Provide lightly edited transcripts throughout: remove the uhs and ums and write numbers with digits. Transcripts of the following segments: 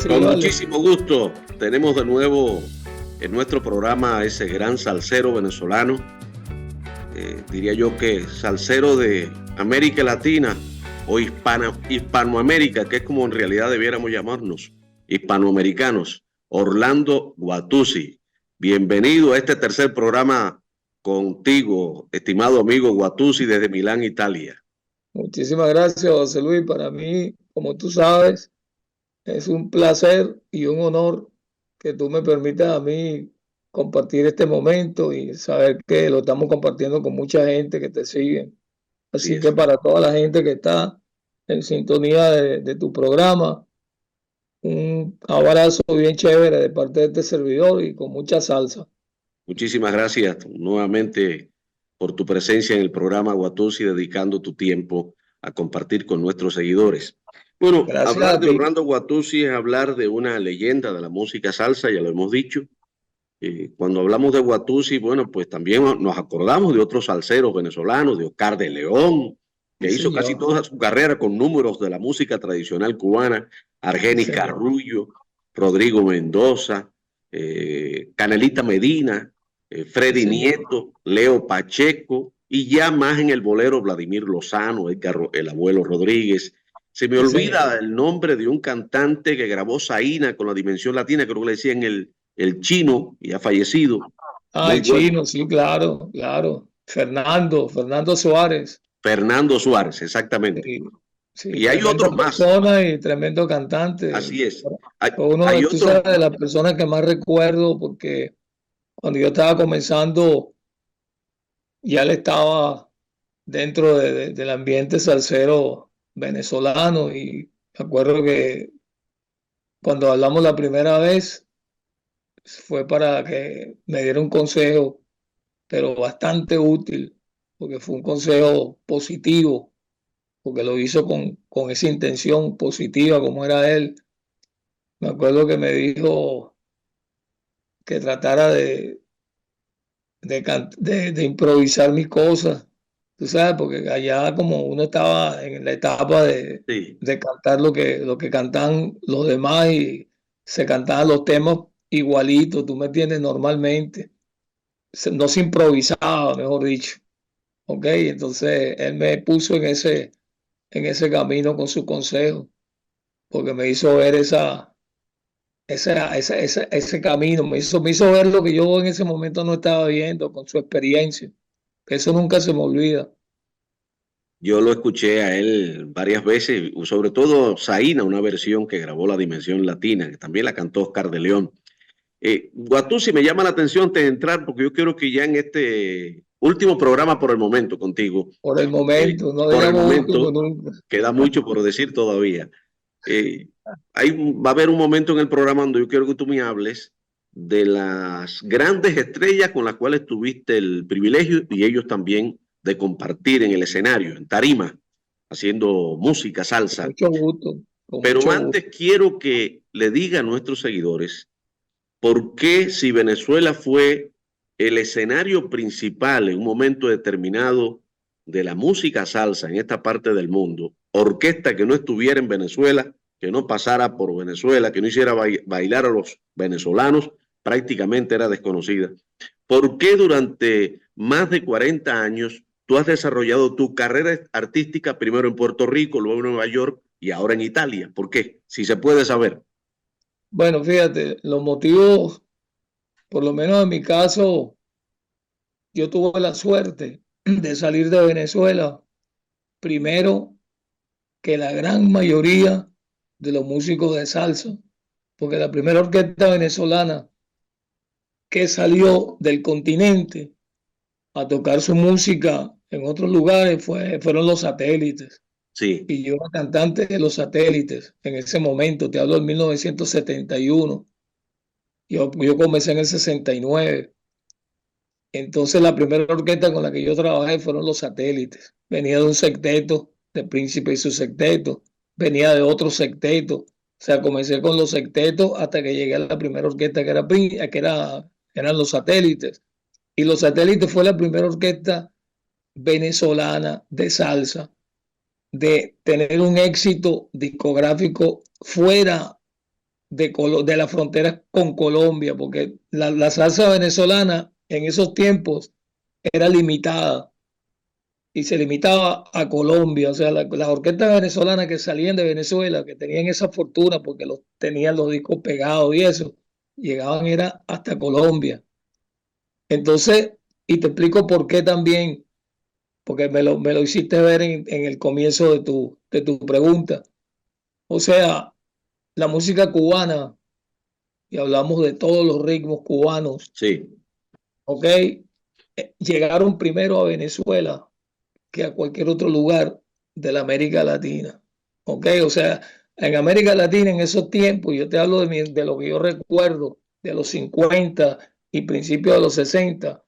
Sí, Con vale. muchísimo gusto, tenemos de nuevo en nuestro programa a ese gran salsero venezolano, diría yo que salsero de América Latina o Hispanoamérica, que es como en realidad debiéramos llamarnos, hispanoamericanos, Orlando Guatuzzi. Bienvenido a este tercer programa contigo, estimado amigo Guatuzzi, desde Milán, Italia. Muchísimas gracias, José Luis. Para mí, como tú sabes, es un placer y un honor que tú me permitas a mí compartir este momento y saber que lo estamos compartiendo con mucha gente que te sigue. Así Así que es. para toda la gente que está en sintonía de tu programa, un abrazo bien chévere de parte de este servidor y con mucha salsa. Muchísimas gracias nuevamente por tu presencia en el programa Guatuzzi, dedicando tu tiempo a compartir con nuestros seguidores. Bueno, Gracias hablar a de ti. Orlando Guatuzzi es hablar de una leyenda de la música salsa, ya lo hemos dicho. Cuando hablamos de Guatuzzi, bueno, pues también nos acordamos de otros salseros venezolanos, de Oscar de León, Sí, que hizo casi señor. toda su carrera con números de la música tradicional cubana, Sí, Argenis señor. Carrullo, Rodrigo Mendoza, Canelita Medina, Sí, Freddy señor. Nieto, Leo Pacheco, y ya más en el bolero Vladimir Lozano, Edgar, el abuelo Rodríguez. Se me Sí, señor. olvida el nombre de un cantante que grabó Zaina con la Dimensión Latina, creo que le decían el chino, y ha fallecido, Ah, muy el bueno. chino, sí, claro, claro. Fernando Suárez. Fernando Suárez, exactamente. Sí, sí, Y hay tremenda otros más, persona y tremendo cantante. así es. Hay, Fue uno hay de, tú otros sabes, de más, las personas que más recuerdo porque cuando yo estaba comenzando, ya él estaba dentro del ambiente salsero venezolano y me acuerdo que cuando hablamos la primera vez fue para que me diera un consejo, pero bastante útil, porque fue un consejo positivo, porque lo hizo con esa intención positiva como era él. Me acuerdo que me dijo que tratara de improvisar mis cosas, tú sabes, porque allá como uno estaba en la etapa sí. de cantar lo que cantan los demás y se cantaban los temas igualitos, tú me entiendes, normalmente. No se improvisaba, mejor dicho. ¿Ok? Entonces él me puso en ese camino con su consejo, porque me hizo ver ese camino, me hizo ver lo que yo en ese momento no estaba viendo con su experiencia. Eso nunca se me olvida. Yo lo escuché a él varias veces, sobre todo Zaina, una versión que grabó La Dimensión Latina, que también la cantó Oscar de León. Guatuzzi, me llama la atención de entrar porque yo quiero que ya en este último programa por el momento contigo, Por el eh, momento, no por el digamos último momento, nunca. queda mucho por decir todavía. Eh, va a haber un momento en el programa donde yo quiero que tú me hables de las grandes estrellas con las cuales tuviste el privilegio y ellos también de compartir en el escenario, en tarima, haciendo música, salsa. Mucho gusto, con Pero mucho gusto. antes quiero que le diga a nuestros seguidores por qué si Venezuela fue el escenario principal en un momento determinado de la música salsa en esta parte del mundo, orquesta que no estuviera en Venezuela, que no pasara por Venezuela, que no hiciera bailar a los venezolanos, prácticamente era desconocida. ¿Por qué durante más de 40 años tú has desarrollado tu carrera artística primero en Puerto Rico, luego en Nueva York y ahora en Italia? ¿Por qué? Si se puede saber. Bueno, fíjate, los motivos, por lo menos en mi caso, yo tuve la suerte de salir de Venezuela primero que la gran mayoría de los músicos de salsa, porque la primera orquesta venezolana que salió del continente a tocar su música en otros lugares fueron los Satélites. Sí, Y yo era cantante de los Satélites en ese momento, te hablo de 1971. Yo comencé en el 69. Entonces la primera orquesta con la que yo trabajé fueron los Satélites. Venía de un secteto, de Príncipe y su secteto. Venía de otro secteto. O sea, comencé con los sectetos hasta que llegué a la primera orquesta eran los Satélites. Y los Satélites fue la primera orquesta venezolana de salsa de tener un éxito discográfico fuera de la frontera con Colombia, porque la salsa venezolana en esos tiempos era limitada y se limitaba a Colombia. O sea, las orquestas venezolanas que salían de Venezuela, que tenían esa fortuna porque tenían los discos pegados y eso, llegaban era hasta Colombia. Entonces, y te explico por qué también, porque me lo hiciste ver en el comienzo de tu pregunta. O sea, la música cubana, y hablamos de todos los ritmos cubanos, Sí, ¿ok? Llegaron primero a Venezuela que a cualquier otro lugar de la América Latina, ¿ok? O sea, en América Latina en esos tiempos, yo te hablo de lo que yo recuerdo, de los 50 y principios de los 60,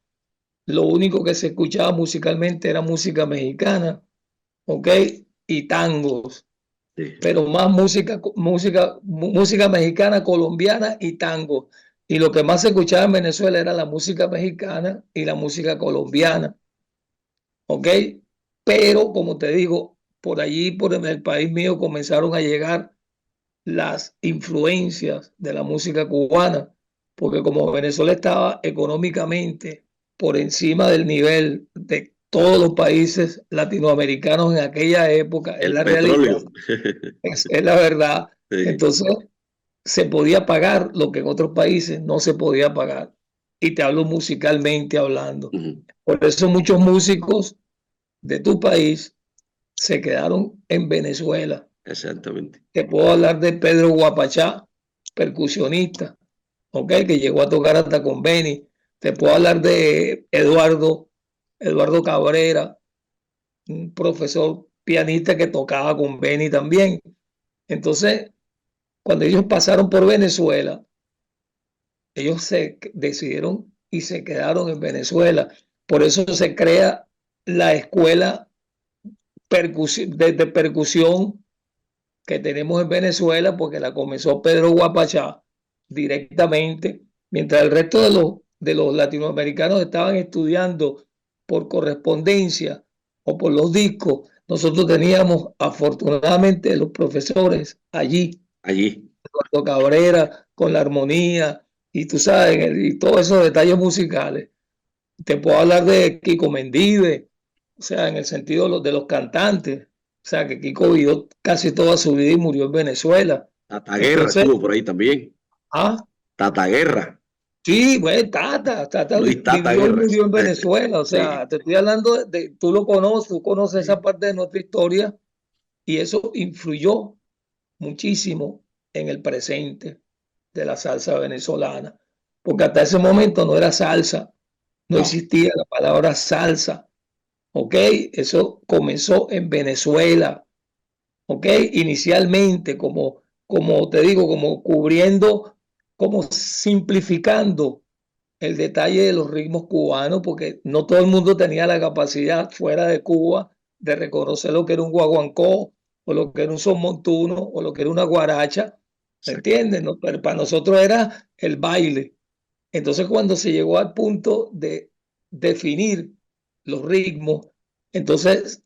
lo único que se escuchaba musicalmente era música mexicana, ¿ok? Y tangos, sí, pero más música mexicana, colombiana y tango. Y lo que más se escuchaba en Venezuela era la música mexicana y la música colombiana, ¿ok? Pero como te digo, por allí, por el país mío, comenzaron a llegar las influencias de la música cubana, porque como Venezuela estaba económicamente por encima del nivel de todos los países latinoamericanos en aquella época, es el la realidad, petróleo. es la verdad, Sí, entonces se podía pagar lo que en otros países no se podía pagar. Y te hablo musicalmente hablando. ujú, Por eso muchos músicos de tu país se quedaron en Venezuela. exactamente. Te puedo hablar de Pedro Guapachá, percusionista, ¿ok? Que llegó a tocar hasta con Benny. Te puedo hablar de Eduardo Cabrera, un profesor pianista que tocaba con Benny también. Entonces, cuando ellos pasaron por Venezuela, ellos se decidieron y se quedaron en Venezuela. Por eso se crea la escuela de percusión que tenemos en Venezuela, porque la comenzó Pedro Guapachá directamente, mientras el resto de los latinoamericanos estaban estudiando por correspondencia o por los discos. Nosotros teníamos afortunadamente los profesores allí, Allí, Eduardo Cabrera, con la armonía y tú sabes, y todos esos detalles musicales. Te puedo hablar de Kiko Mendive, o sea, en el sentido de los cantantes. O sea, que Kiko vivió casi toda su vida y murió en Venezuela. Tata Guerra Entonces, estuvo por ahí también. ah, Tata Guerra, sí, bueno, Tata Luis Tata vivió y Guerra. murió en Venezuela. O Sí, sea, te estoy hablando tú lo conoces, tú conoces esa sí. parte de nuestra historia y eso influyó muchísimo en el presente de la salsa venezolana. Porque hasta ese momento no era salsa, no No, existía la palabra salsa. ¿Ok? Eso comenzó en Venezuela, ¿ok? Inicialmente, como te digo, como cubriendo, como simplificando el detalle de los ritmos cubanos, porque no todo el mundo tenía la capacidad fuera de Cuba de reconocer lo que era un guaguancó, o lo que era un son montuno, o lo que era una guaracha, ¿me exacto. entiendes? No, pero para nosotros era el baile. Entonces, cuando se llegó al punto de definir los ritmos, entonces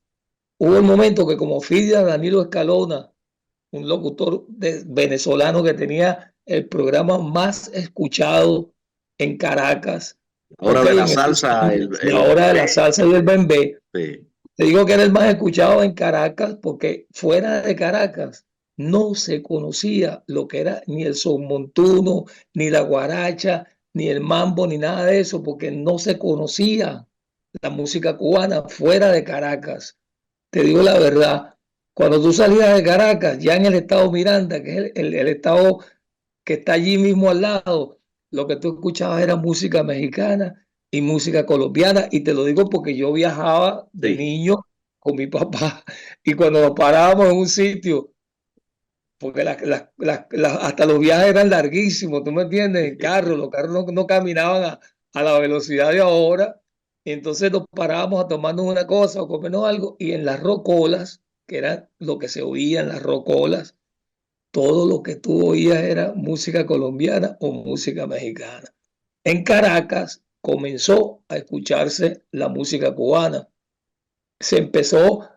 hubo un momento que como Fidia Danilo Escalona, un locutor venezolano que tenía el programa más escuchado en Caracas, Ahora ok, de la en esos salsa, años, y ahora de la salsa y el bembé, sí, te digo que era el más escuchado en Caracas porque fuera de Caracas no se conocía lo que era ni el son montuno, ni la guaracha, ni el mambo, ni nada de eso, porque no se conocía la música cubana fuera de Caracas. Te digo la verdad, cuando tú salías de Caracas, ya en el estado Miranda, que es el estado que está allí mismo al lado, lo que tú escuchabas era música mexicana y música colombiana, y te lo digo porque yo viajaba de sí. niño con mi papá, y cuando nos parábamos en un sitio, porque hasta los viajes eran larguísimos, ¿tú me entiendes? En carro, los carros no caminaban a la velocidad de ahora, y entonces nos parábamos a tomarnos una cosa o comernos algo, y en las rocolas, que era lo que se oía en las rocolas, todo lo que tú oías era música colombiana o música mexicana. En Caracas comenzó a escucharse la música cubana. Se empezó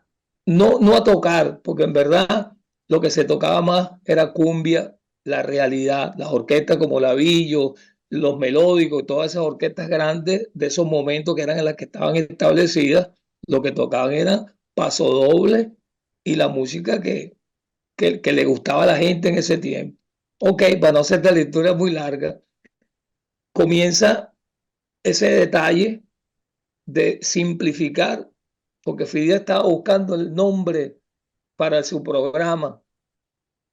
no a tocar, porque en verdad lo que se tocaba más era cumbia, la realidad. Las orquestas como la Villo, los melódicos, todas esas orquestas grandes de esos momentos que eran en las que estaban establecidas, lo que tocaban era pasodoble y la música que le gustaba a la gente en ese tiempo. Ok, para no hacerte la historia muy larga, comienza ese detalle de simplificar, porque Fidia estaba buscando el nombre para su programa,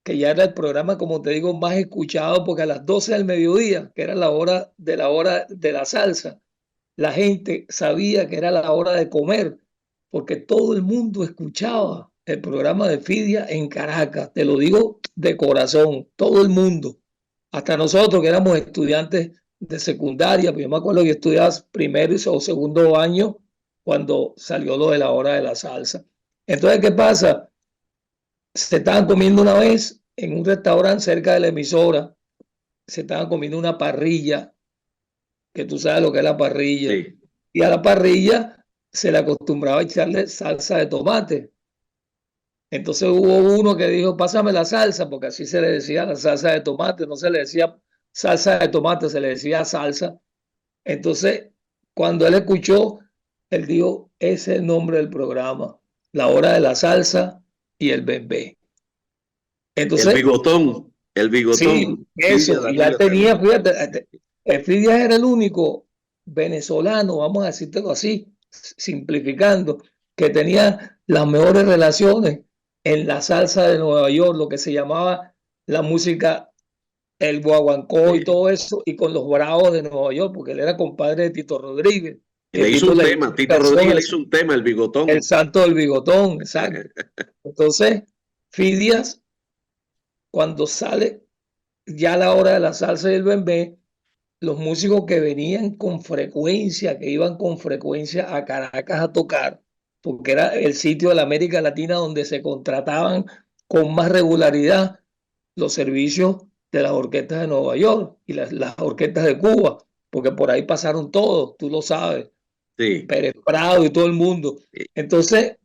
que ya era el programa, como te digo, más escuchado, porque a las 12 del mediodía, que era la hora de la salsa, la gente sabía que era la hora de comer, porque todo el mundo escuchaba el programa de Fidia en Caracas. Te lo digo de corazón, todo el mundo. Hasta nosotros que éramos estudiantes de secundaria, pues yo me acuerdo que estudiaba primero o segundo año cuando salió lo de la hora de la salsa. Entonces, ¿qué pasa? Se estaban comiendo una vez en un restaurante cerca de la emisora, se estaban comiendo una parrilla, que tú sabes lo que es la parrilla, Sí. y a la parrilla se le acostumbraba a echarle salsa de tomate. Entonces hubo uno que dijo, pásame la salsa, porque así se le decía la salsa de tomate, no se le decía salsa de tomate, se le decía salsa. Entonces, cuando él escuchó, él dijo, ese es el nombre del programa, la hora de la salsa y el bembé. Entonces, El sí, bigotón, Fidia eso, y ya Danilo Fernández. tenía, fíjate, Fidias era el único venezolano, vamos a decirlo así, simplificando, que tenía las mejores relaciones en la salsa de Nueva York, lo que se llamaba la música, el guaguancó y Sí. todo eso, y con los Bravos de Nueva York, porque él era compadre de Tito Rodríguez, Y que le hizo Tito un le tema, Tito canción Rodríguez le hizo un tema, el el bigotón. Santo del Bigotón, exacto. Entonces, Fidias, cuando sale ya a la hora de la salsa y el bembé, los músicos que venían con frecuencia, que iban con frecuencia a Caracas a tocar, porque era el sitio de la América Latina donde se contrataban con más regularidad los servicios de las orquestas de Nueva York y las orquestas de Cuba, porque por ahí pasaron todos, tú lo sabes, Sí. Pérez Prado y todo el mundo. Entonces,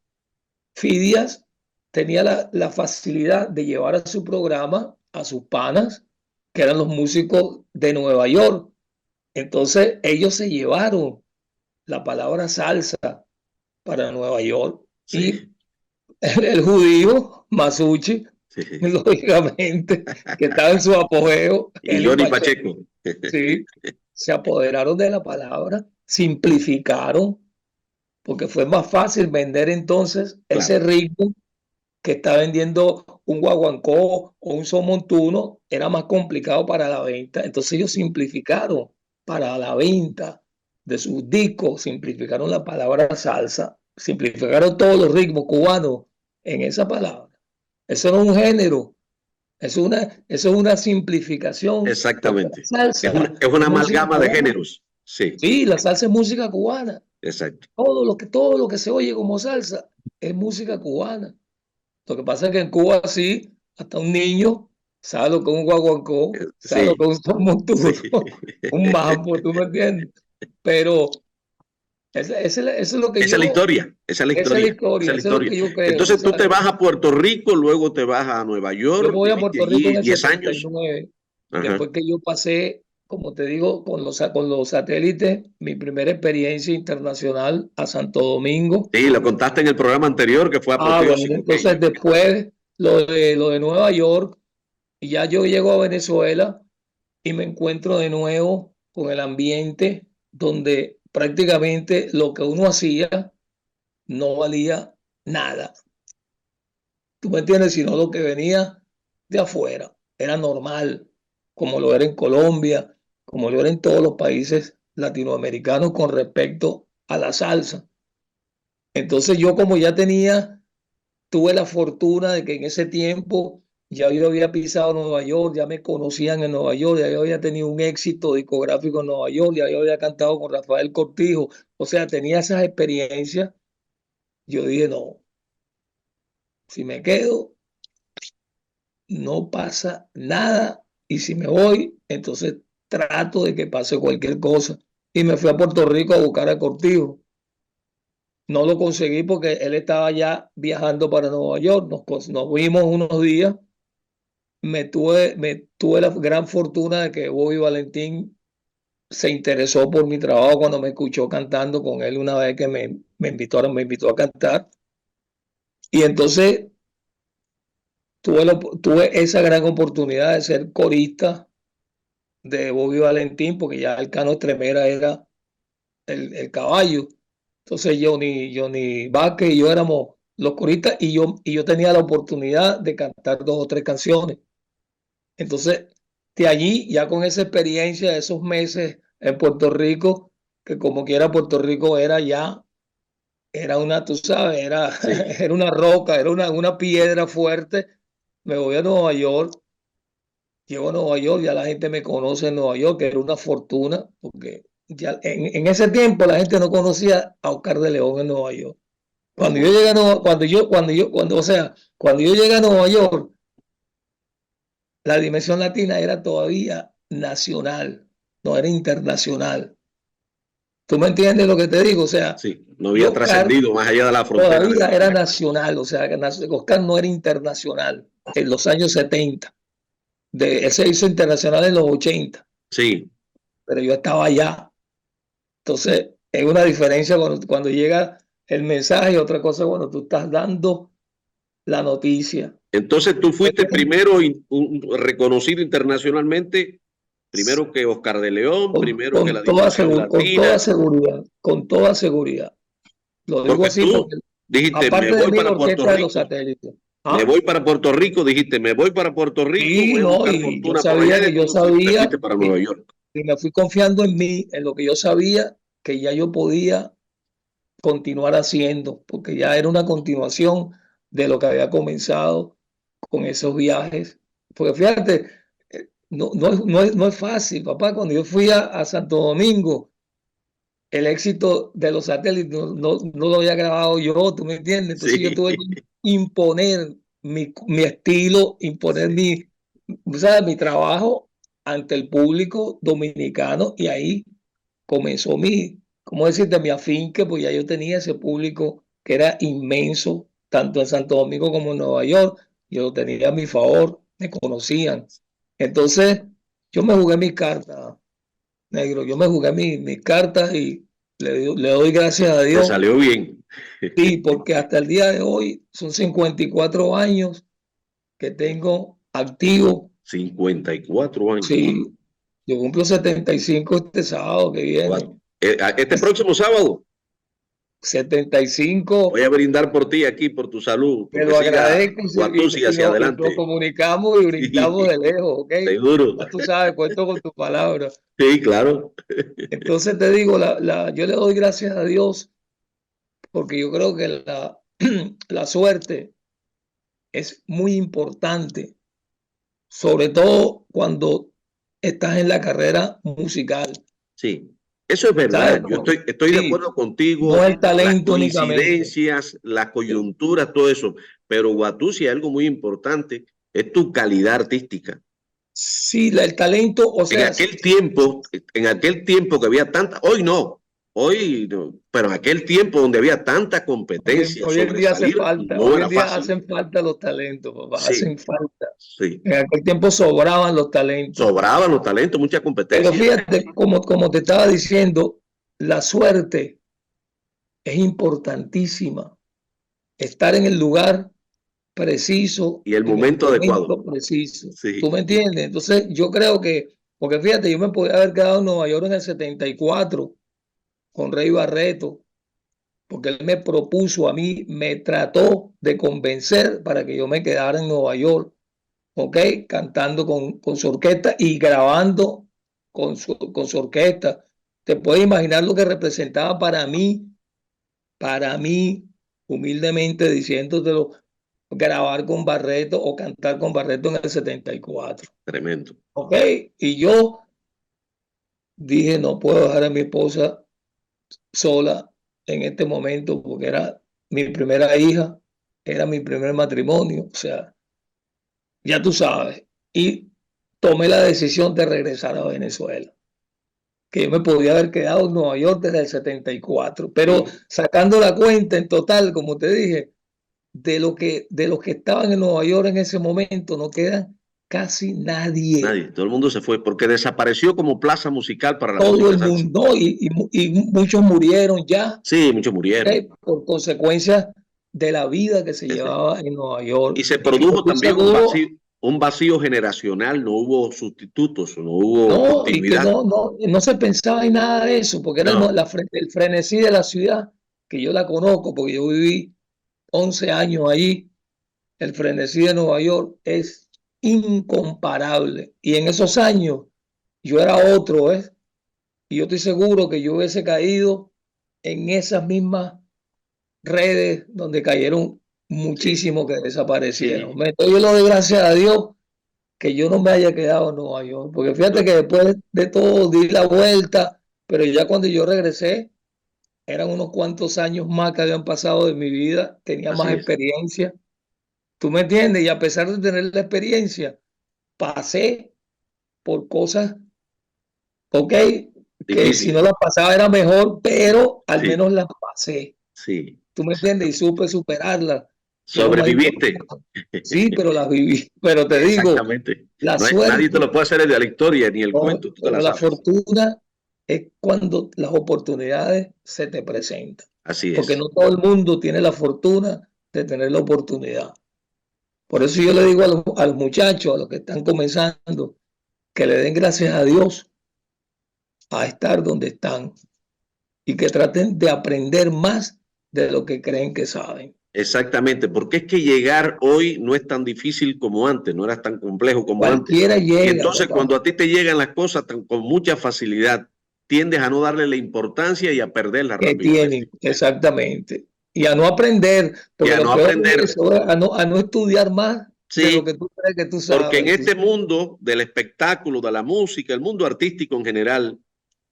Fidias tenía la facilidad de llevar a su programa a sus panas, que eran los músicos de Nueva York. Entonces ellos se llevaron la palabra salsa para Nueva York y Sí. el judío Masucci, Sí. lógicamente, que estaba en su apogeo, Y él y Johnny Pacheco, Pacheco. sí, se apoderaron de la palabra, simplificaron, porque fue más fácil vender entonces ese Claro. ritmo que está vendiendo un guaguancó o un son montuno, era más complicado para la venta. Entonces ellos simplificaron para la venta de sus discos, simplificaron la palabra salsa, simplificaron todos los ritmos cubanos en esa palabra. Eso no es un género, eso es una simplificación, porque la Exactamente. salsa Es una es música amalgama de cubana. géneros. Sí, Sí, la salsa es música cubana. exacto. Todo lo que se oye como salsa es música cubana. Lo que pasa es que en Cuba sí, hasta un niño sabe lo que es un guaguancó, sabe lo que Sí, es un son sí. montuno, un mambo, ¿tú me entiendes? Pero eso es lo que Esa es la yo, historia, esa es la esa es la historia, esa es historia, la eso es lo historia. que yo creo. Entonces tú te vas a Puerto Rico, luego te vas a Nueva Yo me York, voy a viviste Puerto Rico allí en el 10 setenta y años. nueve Ajá. después que yo pasé, como te digo, con los satélites, mi primera experiencia internacional a Santo Domingo. Sí, lo contaste en el programa anterior que fue Ah, bueno, apoteósico aquello. entonces después lo de Nueva York, y ya yo llego a Venezuela y me encuentro de nuevo con el ambiente donde prácticamente lo que uno hacía no valía nada. ¿Tú me entiendes? Sino lo que venía de afuera. Era normal, como lo era en Colombia, como lo era en todos los países latinoamericanos con respecto a la salsa. Entonces yo como ya tuve la fortuna de que en ese tiempo ya yo había pisado Nueva York, ya me conocían en Nueva York, ya yo había tenido un éxito discográfico en Nueva York, ya yo había cantado con Rafael Cortijo, o sea, tenía esas experiencias. Yo dije, no, si me quedo, no pasa nada, y si me voy, entonces trato de que pase cualquier cosa. Y me fui a Puerto Rico a buscar a Cortijo. No lo conseguí porque él estaba ya viajando para Nueva York, nos vimos unos días tuve la gran fortuna de que Bobby Valentín se interesó por mi trabajo cuando me escuchó cantando con él una vez que me invitó a cantar. Y entonces tuve esa gran oportunidad de ser corista de Bobby Valentín, porque ya el Cano Estremera era el caballo. Entonces Johnny Vázquez y yo éramos los coristas y yo tenía la oportunidad de cantar dos o tres canciones. Entonces, de allí, ya con esa experiencia de esos meses en Puerto Rico, que como quiera Puerto Rico era una, tú sabes, Sí. era una roca, era una piedra fuerte. Me voy a Nueva York, llego a Nueva York, ya la gente me conoce en Nueva York, que era una fortuna, porque ya en ese tiempo la gente no conocía a Oscar de León en Nueva York. Cuando yo Oh, llegué a Nueva, o sea, cuando yo llegué a Nueva York, la dimensión latina era todavía nacional, no era internacional. ¿Tú me entiendes lo que te digo? O sea, sí, no había Oscar trascendido más allá de la frontera de todavía era Venezuela. nacional, o sea, que Oscar no era internacional en los años 70. Él se hizo internacional en los 80, Sí. pero yo estaba allá. Entonces, es una diferencia cuando llega el mensaje y otra cosa cuando tú estás dando la noticia. Entonces tú fuiste primero reconocido internacionalmente, primero que Oscar de León, primero que la Dimensión Latina, Con toda seguridad. Lo digo porque así porque, tú dijiste, me aparte de voy mí, la para Puerto orquesta de los Rico, satélites. me Ah, voy para Puerto Rico, dijiste, me voy para Puerto Rico, sí, voy a no, buscar y yo fortuna por allá sabía y que yo después te sabía fuiste para Nueva y, York. y me fui confiando en mí, en lo que yo sabía que ya yo podía continuar haciendo, porque ya era una continuación de lo que había comenzado con esos viajes. Porque fíjate, no es fácil, papá. Cuando yo fui a Santo Domingo, el éxito de los satélites no lo había grabado yo, ¿tú me entiendes? Entonces yo Sí, tuve que imponer mi estilo, imponer o sea, mi trabajo ante el público dominicano y ahí comenzó ¿cómo decirte? Mi afinque, pues ya yo tenía ese público que era inmenso, tanto en Santo Domingo como en Nueva York, yo lo tenía a mi favor, me conocían. Entonces, yo me jugué mis cartas, negro, yo me jugué mis cartas y le doy gracias a te Dios, salió bien. sí, porque hasta el día de hoy son 54 años que tengo activo, 54 años. sí, yo cumplo 75 este sábado que viene. Este próximo sábado 75. voy a brindar por ti aquí, por tu salud, Te porque lo siga agradezco Guatusi hacia y nos adelante. comunicamos y brindamos Sí, de lejos, ¿ok? seguro. Ya tú sabes, cuento con tu palabra. Sí, claro. Entonces te digo, yo le doy gracias a Dios porque yo creo que la suerte es muy importante, sobre todo cuando estás en la carrera musical, Sí, eso es ¿sabes? verdad. Yo estoy de Sí, acuerdo no contigo, el las talento únicamente. coincidencias, las coyunturas, todo eso. Pero Guatusi, algo muy importante, es tu calidad artística. Sí, el talento, o En sea, aquel tiempo, en aquel tiempo que había tanta, hoy no, pero en aquel tiempo donde había tanta competencia, hoy en día hace sobresalir falta, no hoy en era día fácil. hacen falta los talentos, papá, Sí, hacen falta. sí. En aquel tiempo sobraban los talentos. Sobraban los talentos, mucha Pero competencia. fíjate, como te estaba diciendo, la suerte es importantísima. Estar en el lugar preciso, Y el en el momento adecuado. momento preciso. ¿Tú Sí, me entiendes? Entonces, yo creo porque fíjate, yo me podía haber quedado en Nueva York en el 74 con Rey Barreto, porque él me propuso a mí, me trató de convencer para que yo me quedara en Nueva York, ¿ok? Cantando con su orquesta y grabando con su orquesta. Te puedes imaginar lo que representaba para mí, humildemente diciéndotelo, grabar con Barreto o cantar con Barreto en el 74, tremendo. ¿ok? Y yo dije, no puedo dejar a mi esposa sola en este momento porque era mi primera hija, era mi primer matrimonio, o sea, ya tú sabes. Y tomé la decisión de regresar a Venezuela, que yo me podía haber quedado en Nueva York desde el 74, pero Sí. sacando la cuenta en total, como te dije, de los que estaban en Nueva York en ese momento, no quedan casi nadie. Nadie, todo el mundo se fue porque desapareció como plaza musical para la Todo música el salsa. mundo y muchos murieron ya, Sí, muchos murieron. por consecuencia de la vida que se llevaba en Nueva Y York. se Y yo produjo estoy también seguro, un vacío generacional, no hubo sustitutos, no hubo no, y que continuidad. no se pensaba en nada de eso, porque era No, el frenesí de la ciudad, que yo la conozco, porque yo viví 11 años allí. El frenesí de Nueva York es incomparable. Y en esos años yo era otro, ¿eh? Y yo estoy seguro que yo hubiese caído en esas mismas redes donde cayeron sí, muchísimos que desaparecieron. sí. Me doy lo de gracias a Dios que yo no me haya quedado en Nueva York, porque fíjate que después de todo di la vuelta, pero ya cuando yo regresé, eran unos cuantos años más que habían pasado de mi vida, tenía más Así es. experiencia, ¿tú me entiendes? Y a pesar de tener la experiencia, pasé por cosas, ok, que si no Difíciles. las pasaba era mejor, pero al Sí, menos las pasé. sí, ¿Tú me entiendes? Y exactamente. supe superarla, que es lo más Sobreviviste. importante. Sí, pero las viví. Pero te digo, Exactamente. la Nadie te suerte, lo puede hacer de la historia ni el ¿no? cuento, tú te la Pero la sabes. fortuna es cuando las oportunidades se te presentan. Así Porque es. no todo el mundo tiene la fortuna de tener la oportunidad. Por eso yo le digo a los muchachos, a los que están comenzando, que le den gracias a Dios a estar donde están y que traten de aprender más de lo que creen que saben. Exactamente, porque es que llegar hoy no es tan difícil como antes, no era tan complejo como antes. Cualquiera Y llega, entonces papá, cuando a ti te llegan las cosas con mucha facilidad, tiendes a no darle la importancia y a perderla que rápidamente. tienen, exactamente. Y a no aprender, Y porque a lo no peor es aprender, eso, a no estudiar más de lo sí, que tú crees que tú porque en sabes. este mundo del espectáculo, de la música, el mundo artístico en general,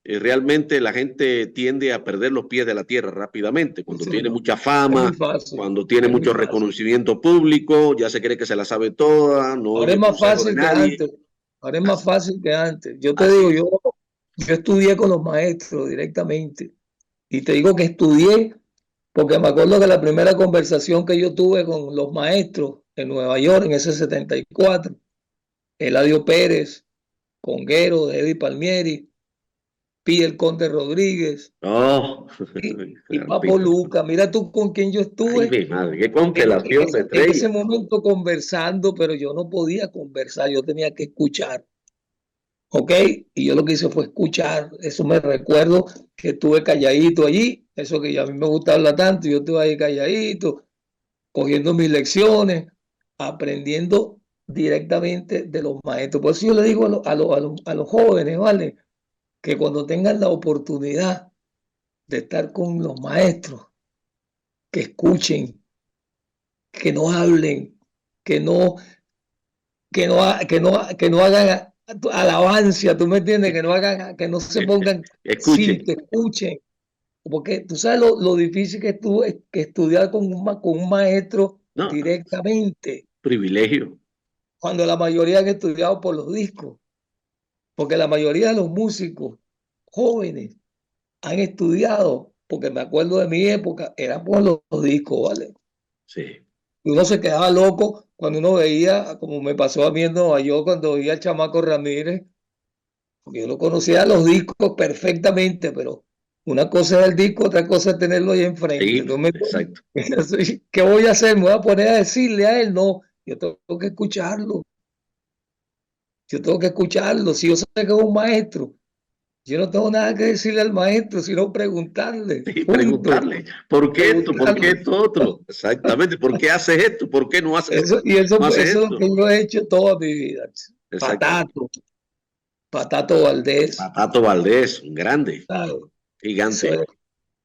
realmente la gente tiende a perder los pies de la tierra rápidamente, cuando Sí, tiene no, mucha es muy fama, fácil, cuando tiene es muy mucho fácil. reconocimiento público, ya se cree que se la sabe toda, no Ahora es oye más consejo de fácil que nadie. antes, ahora es más Así, fácil que antes. Yo te así digo, es. yo estudié con los maestros directamente y te digo que estudié porque me acuerdo que la primera conversación que yo tuve con los maestros en Nueva York en ese 74, Eladio Pérez, Conguero, de Eddie Palmieri, Pierre Conde Rodríguez Oh, y Papo Luca. Mira tú con quién yo ay, estuve mi madre, qué constelación de en ese estrellas. momento conversando, pero yo no podía conversar, yo tenía que escuchar. ¿Ok? Y yo lo que hice fue escuchar. Eso me recuerdo que estuve calladito allí. Eso que a mí me gusta hablar tanto. Yo estuve ahí calladito, cogiendo mis lecciones, aprendiendo directamente de los maestros. Por eso yo le digo a los jóvenes, ¿vale? Que cuando tengan la oportunidad de estar con los maestros, que escuchen, que no hablen, que no, que no hagan alabanza, ¿tú me entiendes? Que no hagan, que no se pongan, sí, Escuchen, que escuchen. Porque tú sabes lo difícil que que estudiar con un maestro no, directamente, privilegio. cuando la mayoría han estudiado por los discos, porque la mayoría de los músicos jóvenes han estudiado, porque me acuerdo de mi época, era por los discos, ¿vale? Sí, Y uno se quedaba loco cuando uno veía, como me pasó a mí en Nueva York, cuando veía al Chamaco Ramírez, porque yo lo conocía los discos perfectamente, pero una cosa es el disco, otra cosa es tenerlo ahí enfrente. sí, ¿No me exacto. ¿Qué voy a hacer? ¿Me voy a poner a decirle a él? No, yo tengo que escucharlo, yo tengo que escucharlo. Si yo sé que es un maestro, yo no tengo nada que decirle al maestro, sino preguntarle, Y punto, preguntarle, ¿por qué esto? ¿Por qué preguntarle. esto otro? Exactamente, ¿por qué haces esto? ¿Por qué no haces Eso es lo que esto? yo he hecho toda mi vida. Exactamente. Patato, Patato Valdés, Patato Valdés, un grande, ¿sabes? Eso gigante. es.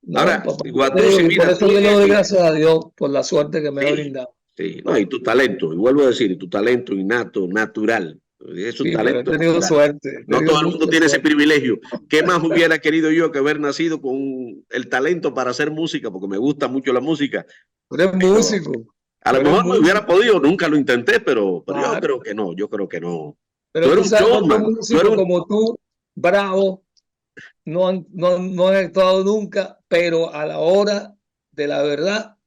No, Ahora, papá, yo te digo, Guatusi, y por mira, eso tú yo le doy y gracias a Dios por la suerte que me ha sí, brindado. sí, no, y tu talento, y vuelvo a decir, y tu talento innato, natural, es un Sí, pero he talento tenido natural. suerte, he No tenido todo el mucha mundo tiene ese suerte. privilegio. ¿Qué más hubiera querido yo que haber nacido con el talento para hacer música? Porque me gusta mucho la música, Tú eres pero músico, a tú lo eres mejor me hubiera músico, podido, nunca lo intenté, pero yo claro. creo que no, yo creo que no. Tú Pero eres tú un sabes cuántos showman, tú eres músicos un... como tú, bravos, no han actuado nunca, pero a la hora de la verdad,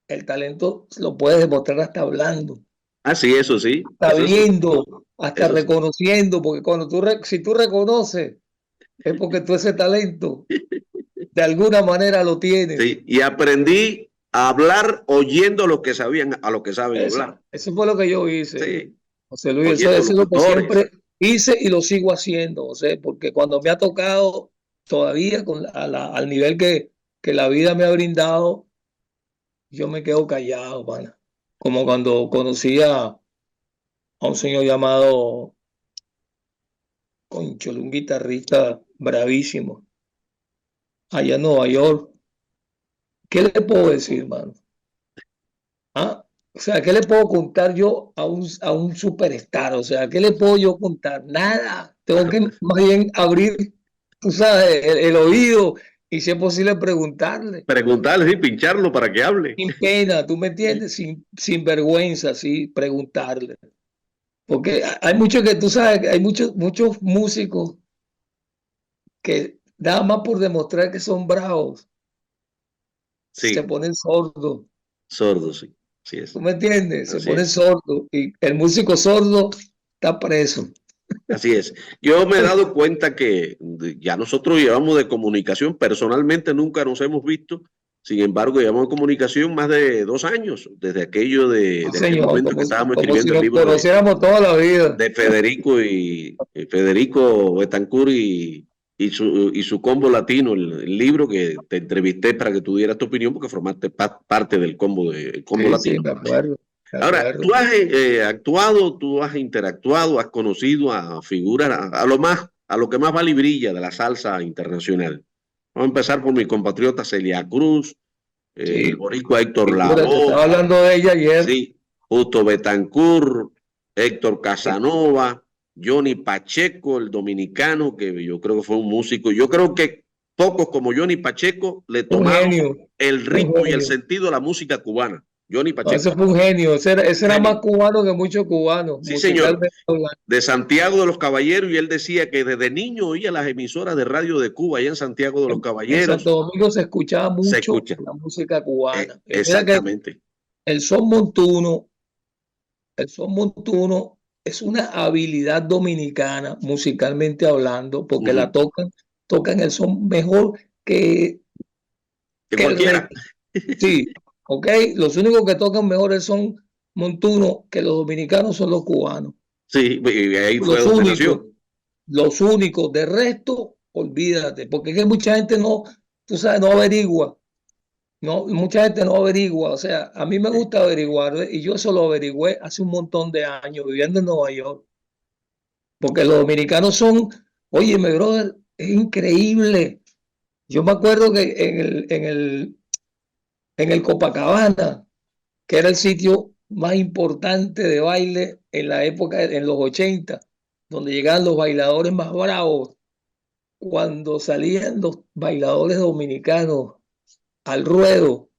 el talento lo puedes demostrar hasta hablando. Ah, sí, eso sí, hasta eso sí, viendo, hasta eso sí. reconociendo, porque cuando si tú reconoces, es porque tú ese talento de alguna manera lo tienes. Sí, y aprendí a hablar oyendo a los que sabían, a los que saben hablar. Eso fue lo que yo hice, Sí, José Luis. oyendo Eso es lo que locutores. siempre hice y lo sigo haciendo, José, porque cuando me ha tocado todavía al nivel que la vida me ha brindado, yo me quedo callado, pana. Como cuando conocí a un señor llamado Concholo, un guitarrista bravísimo, allá en Nueva York. ¿Qué le puedo decir, mano? ¿Ah? O sea, ¿qué le puedo contar yo a un superstar? O sea, ¿qué le puedo yo contar? Nada. Tengo que más bien abrir, tú sabes, el oído y si es posible preguntarle. Preguntarle, sí, pincharlo para que hable. Sin pena, ¿tú me Sí, entiendes? Sin vergüenza, sí, preguntarle. Porque hay muchos que tú sabes, que hay muchos músicos que nada más por demostrar que son bravos, se sí, ponen sordos. sordo, sí, sí ¿Tú es, me entiendes? Se así ponen es. sordos y el músico sordo está preso. Así es. Yo me he dado cuenta que ya nosotros llevamos de comunicación, personalmente nunca nos hemos visto, sin embargo, llevamos de comunicación más de 2 años, desde aquello No, de aquel señor, momento que estábamos como si escribiendo el nos libro conociéramos toda la vida. de Federico y Federico Betancourt y su combo latino, el libro que te entrevisté para que tú dieras tu opinión porque formaste parte del el combo Sí, sí, latino. me acuerdo, me Ahora, acuerdo. tú has actuado, tú has interactuado, has conocido a figuras, a lo que más vale y brilla de la salsa internacional. Vamos a empezar por mi compatriota Celia Cruz, el Sí, boricua Héctor figura, te estaba Lavoe, hablando de ella ayer. sí, Justo Betancourt, Héctor Casanova, Johnny Pacheco, el dominicano, que yo creo que fue un músico. Yo creo que pocos como Johnny Pacheco le Un tomaron genio, el un ritmo y el genio. sentido de la música cubana. Johnny No, Pacheco, ese fue un genio. Ese era más genio. cubano que muchos cubanos, Sí, señor, musicalmente hablando. de Santiago de los Caballeros, y él decía que desde niño oía las emisoras de radio de Cuba allá en Santiago de los En Caballeros. Santo Domingo se escuchaba Se mucho escucha. la música cubana. Y mira que Exactamente. el son montuno, el son montuno es una habilidad dominicana, musicalmente hablando, porque Ujú. tocan el son mejor que, Que que el cualquiera. resto. Sí, ok. Los únicos que tocan mejor el son montuno que los dominicanos son los cubanos. Sí, y ahí fue Los donde únicos, nació. los únicos. De resto, olvídate, porque es que mucha gente no, tú sabes, no averigua. No, mucha gente no averigua. O sea, a mí me Sí, gusta averiguar, ¿eh? Y yo eso lo averigüé hace un montón de años viviendo en Nueva York. Porque los dominicanos son, oye, mi brother, es increíble. Yo me acuerdo que en el Copacabana, que era el sitio más importante de baile en la época, en los 80, donde llegaban los bailadores más bravos. Cuando salían los bailadores dominicanos al ruedo,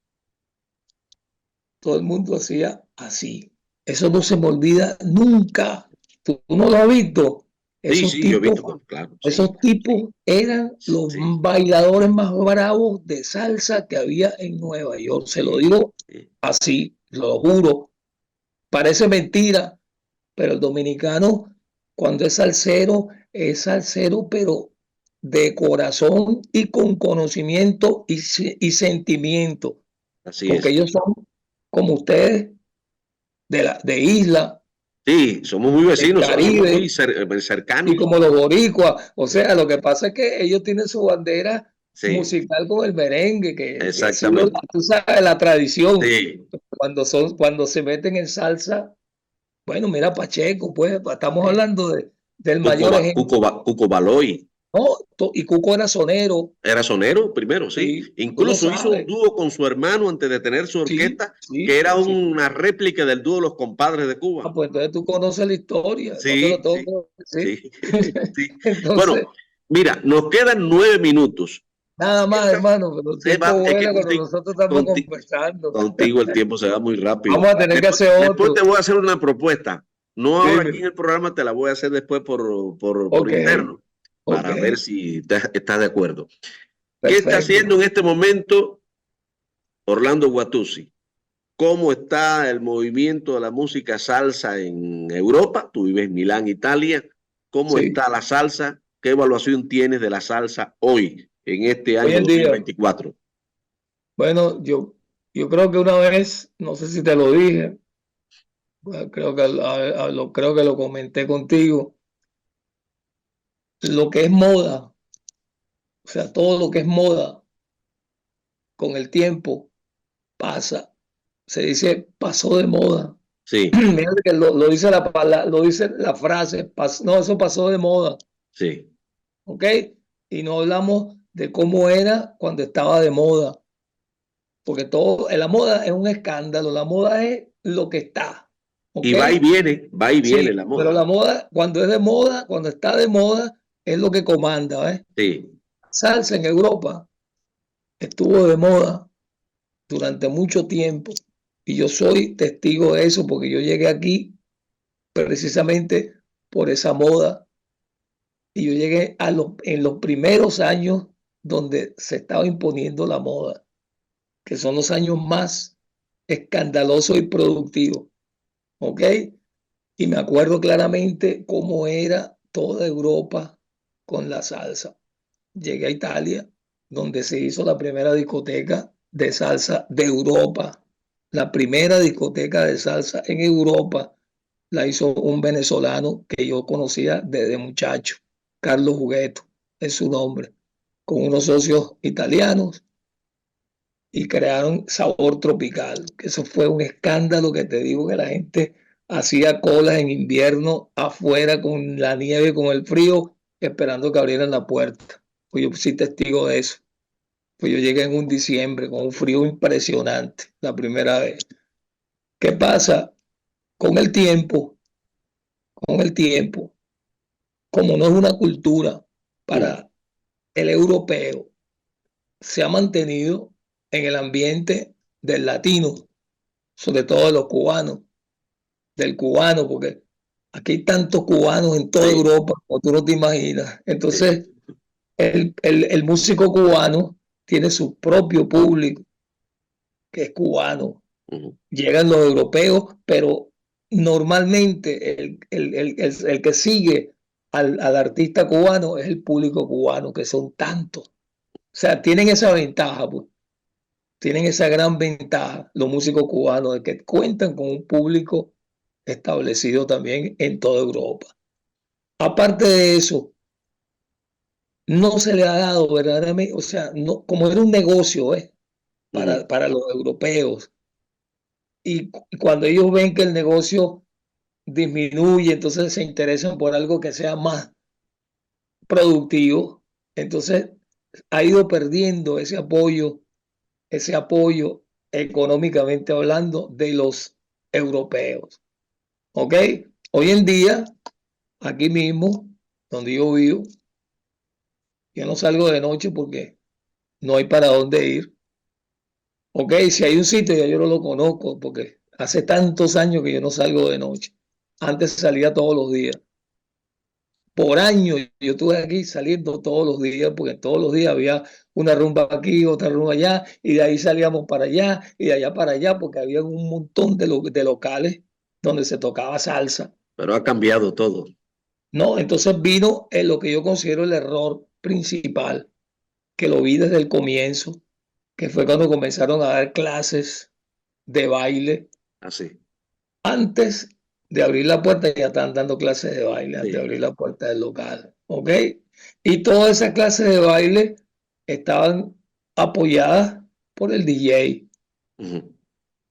todo el mundo hacía así. Eso no se me olvida nunca. ¿Tú no lo has visto? sí, Esos sí, yo he tipos, visto, claro, sí, esos tipos eran los sí, bailadores más bravos de salsa que había en Nueva York. Se lo sí, digo sí, así, lo juro. Parece mentira, pero el dominicano, cuando es salsero, pero de corazón y con conocimiento y sentimiento, así porque es. ellos son como ustedes, de isla, Sí, somos muy del vecinos, somos muy Caribe, y cercanos. como los boricuas. O Sí, sea, lo que pasa es que ellos tienen su bandera sí, musical con el merengue, que ha sido, exactamente. tú sabes, la tradición. Sí, Cuando se meten en salsa, bueno, mira Pacheco, pues estamos sí. hablando del mayor ejemplo. Cuco Baloy No, y Cuco era sonero, era sonero primero, sí. sí, tú lo Incluso hizo un sabes, dúo con su hermano antes de tener su sí, orquesta, que sí, era sí. una réplica del dúo Los Compadres de Ah, Cuba. pues entonces tú conoces la historia, no te lo Sí, sí, tengo que decir. sí, sí. Entonces, Bueno, mira, nos quedan 9 minutos. nada más, hermano, pero el tiempo Es que vuela cuando nosotros estamos conversando. contigo el tiempo se va muy rápido. Vamos a tener que hacer Después te otro. voy a hacer una propuesta. No ahora aquí Dime. en el programa, te la voy a hacer después por Ok, interno, ok, para ver si estás de acuerdo. ¿Qué está perfecto. haciendo en este momento Orlando Guatuzzi? ¿Cómo está el movimiento de la música salsa en Europa? Tú vives en Milán, Italia. ¿Cómo Sí, está la salsa? ¿Qué evaluación tienes de la salsa hoy, en este hoy año en día, 2024? bueno, yo creo que una vez, no sé si te lo dije, pues, creo que lo comenté contigo, lo que es moda, o sea, todo lo que es moda con el tiempo pasa. Se dice pasó de moda. Sí, Mira que lo dice lo dice la frase, no, eso pasó de moda, sí, ¿ok? Y no hablamos de cómo era cuando estaba de moda, porque todo, la moda es un escándalo, la moda es lo que está, y ¿ok? va y viene Sí, la pero moda. la moda, cuando es de moda, cuando está de moda, es lo que comanda, ¿ves? Sí, Salsa en Europa estuvo de moda durante mucho tiempo y yo soy testigo de eso porque yo llegué aquí precisamente por esa moda y yo llegué en los primeros años donde se estaba imponiendo la moda, que son los años más escandalosos y productivos, ¿ok? Y me acuerdo claramente cómo era toda Europa con la salsa. Llegué a Italia, donde se hizo la primera discoteca de salsa de Europa. La primera discoteca de salsa en Europa la hizo un venezolano que yo conocía desde muchacho, Carlos Jugueto, es su nombre, con unos socios italianos y crearon Sabor Tropical, que eso fue un escándalo que te digo que la gente hacía colas en invierno afuera con la nieve, con el frío, esperando que abrieran la puerta. Pues yo sí testigo de eso. Pues yo llegué en un diciembre con un frío impresionante, la primera vez. ¿Qué pasa? Con el tiempo, con el tiempo, como no es una cultura mm, para el europeo, se ha mantenido en el ambiente del latino, sobre todo de los cubanos, del cubano, porque aquí hay tantos cubanos en toda sí, Europa, como tú no te imaginas. sí. Entonces, el músico cubano tiene su propio público, que es cubano. Ujú. Llegan los europeos, pero normalmente el que sigue al artista cubano es el público cubano, que son tantos. O sea, tienen esa ventaja, pues. Tienen esa gran ventaja los músicos cubanos de que cuentan con un público establecido también en toda Europa. Aparte de eso, no se le ha dado verdaderamente, o sea, no, como era un negocio, Ujú. para los europeos, y cuando ellos ven que el negocio disminuye, entonces se interesan por algo que sea más productivo, entonces ha ido perdiendo ese apoyo económicamente hablando de los europeos. ¿Ok? Hoy en día, aquí mismo, donde yo vivo, yo no salgo de noche porque no hay para dónde ir. ¿Ok? Si hay un sitio, ya yo no lo conozco porque hace tantos años que yo no salgo de noche. Antes salía todos los días. Por años yo estuve aquí saliendo todos los días porque todos los días había una rumba aquí, otra rumba allá, y de ahí salíamos para allá y de allá para allá porque había un montón de locales donde se tocaba salsa. Pero ha cambiado todo. No, entonces vino en lo que yo considero el error principal, que lo vi desde el comienzo, que fue cuando comenzaron a dar clases de baile. Así. Antes de abrir la puerta, ya estaban dando clases de baile, antes de Sí. abrir la puerta del local. ¿Ok? Y todas esas clases de baile estaban apoyadas por el DJ. Ujú.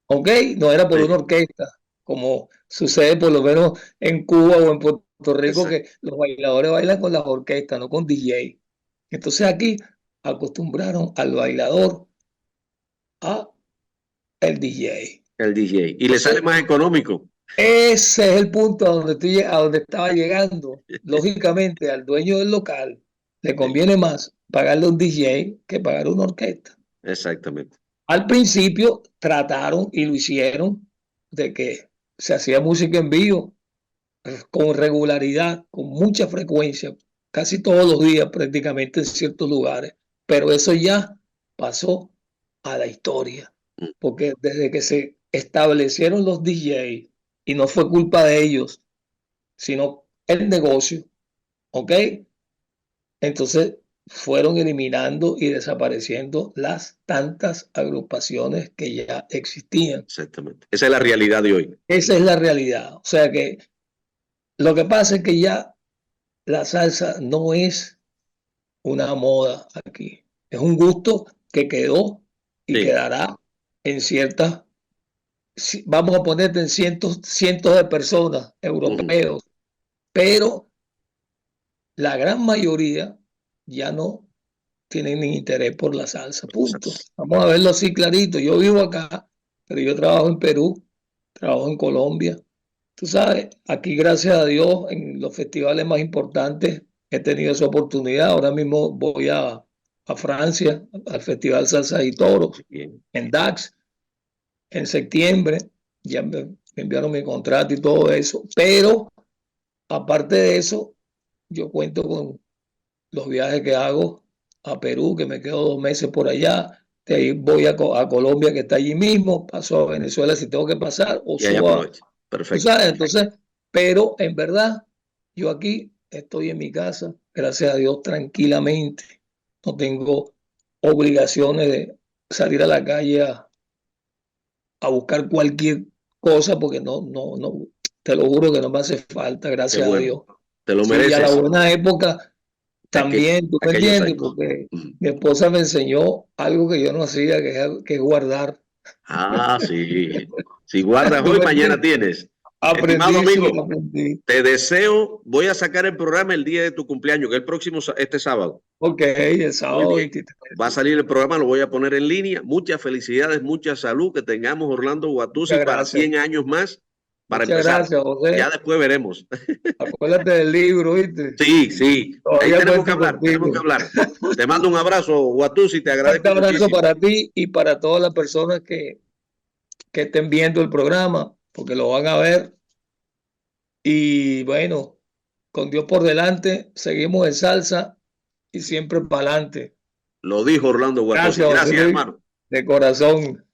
¿Ok? No era por una Sí, orquesta, como sucede por lo menos en Cuba o en Puerto Rico, exacto. que los bailadores bailan con las orquestas, no con DJ. Entonces aquí acostumbraron al bailador a el DJ. El DJ. Y le sale Entonces, más económico. ese es el punto a donde, a donde estaba llegando. Lógicamente, al dueño del local le Sí, conviene más pagarle a un DJ que pagar una orquesta. exactamente. Al principio trataron y lo hicieron de que se hacía música en vivo con regularidad, con mucha frecuencia, casi todos los días prácticamente en ciertos lugares, pero eso ya pasó a la historia, Mm. porque desde que se establecieron los DJ, y no fue culpa de ellos, sino el negocio, ¿ok? Entonces fueron eliminando y desapareciendo las tantas agrupaciones que ya existían. Exactamente. Esa es la realidad de hoy. Esa es la realidad. O sea que lo que pasa es que ya la salsa no es una moda aquí. Es un gusto que quedó y Sí. quedará en ciertas, vamos a ponerte en cientos de personas europeos, pero la gran mayoría ya no tienen ni interés por la salsa, punto. Exacto. Vamos a verlo así clarito. Yo vivo acá, pero yo trabajo en Perú, trabajo en Colombia. Tú sabes, aquí gracias a Dios en los festivales más importantes he tenido esa oportunidad. Ahora mismo voy a Francia, al Festival Salsa y Toros, Bien. en Dax, en septiembre. Ya me enviaron mi contrato y todo eso. Pero aparte de eso, yo cuento con los viajes que hago a Perú, que me quedo 2 meses por allá. De ahí voy a Colombia, que está allí mismo. Paso a Venezuela si tengo que pasar, o Y ahí subo a, aprovecha. tú Perfecto. sabes, entonces, pero en verdad, yo aquí estoy en mi casa, gracias a Dios, tranquilamente. No tengo obligaciones de salir a la calle a buscar cualquier cosa, porque no, te lo juro que no me hace falta, Qué gracias a bueno. Dios. Te lo Sí, a la mereces. buena época también, ¿tú me Aquellos entiendes? años. Porque mi esposa me enseñó algo que yo no hacía, que es guardar. Ah, sí. Si guardas ¿Tú hoy, me mañana entiendes? tienes. Estimado Aprendí, sí, amigo, aprendí. te deseo, voy a sacar el programa el día de tu cumpleaños, que es el próximo, este sábado. Ok, el Muy sábado bien. 23. Va a salir el programa, lo voy a poner en línea. Muchas felicidades, mucha salud, que tengamos Orlando Guatusi Muchas para gracias. 100 años más, para Muchas empezar. gracias, Ya José. después veremos. Acuérdate del libro, ¿viste? Sí, sí, ahí Todavía tenemos que cuento hablar, tenemos que contigo. hablar. Te mando un abrazo, Guatusi, te Un fuerte agradezco abrazo muchísimo. para ti y para todas las personas que estén viendo el programa, porque lo van a ver. Y bueno, con Dios por delante, seguimos en salsa y siempre para adelante. Lo dijo Orlando Guatusi. Gracias, José Gracias, Luis, hermano. de corazón.